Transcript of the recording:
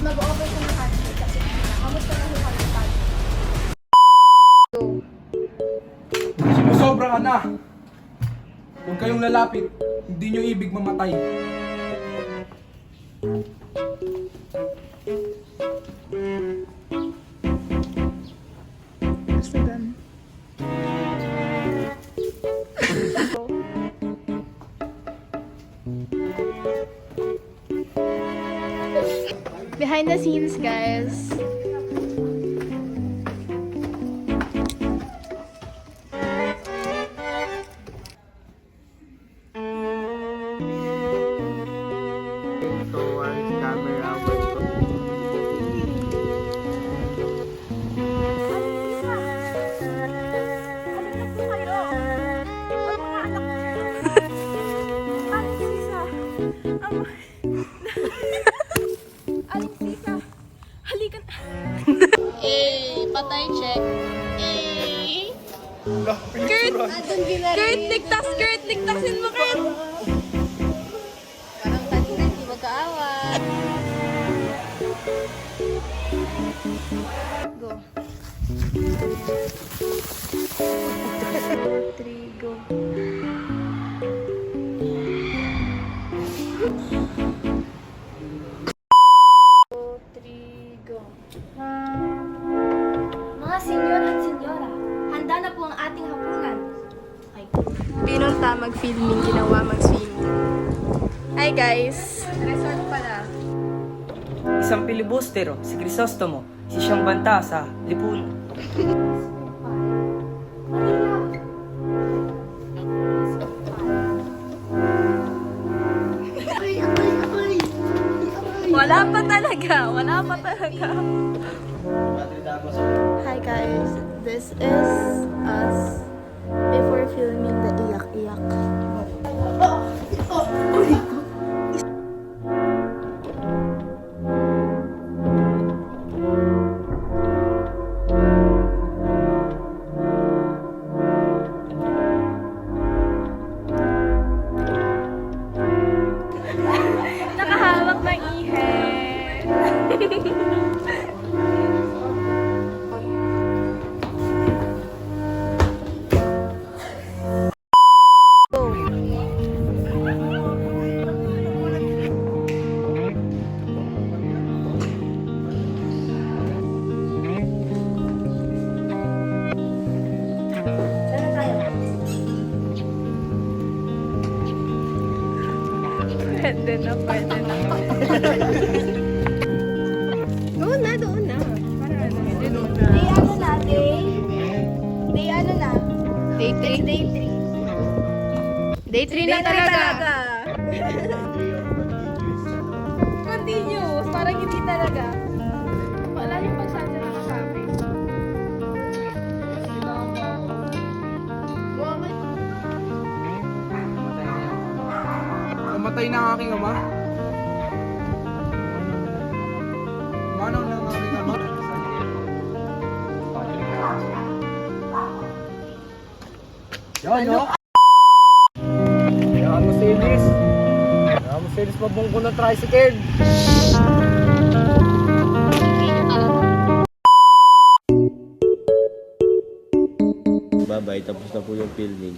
mag-over ko ng handshake kasi kamusta na yung handshake? Sumusobra ka na! Huwag kayong lalapit, hindi nyo ibig mamatay. Kasagan. Behind the scenes, guys. Towards camera work. Patay check. Kurt! Kurt, ligtas! Kurt, ligtasin mo, Kurt! Parang kanina, hindi magkaawat. Go. 3, go. Mga senyor at senyora, handa na po ang ating hapunan. Ay, Pinunta mag-filming, ginawa mag-swimming. Hi guys! Resort pala. Isang pilibustero, si Crisostomo, si siyang banta sa lipunan. Wala pa talaga! Wala pa talaga! Hi guys! This is us before filming the iyak-iyak. Nakahawak ng ihe. Pwede na, pwede na. Doon na, doon na. Para ano, doon na. day ano na, day ano na? Day 3. Day 3. Day 3 na talaga. Continuous, parang hindi talaga. Wala yung pagsasara ng kami. Namatay na ang aking ama. Manaw na ang aking ama. Yan, no? Kaya mo silis. Kaya mo silis pabungko ng tricycle. Bye-bye, tapos na po yung filming.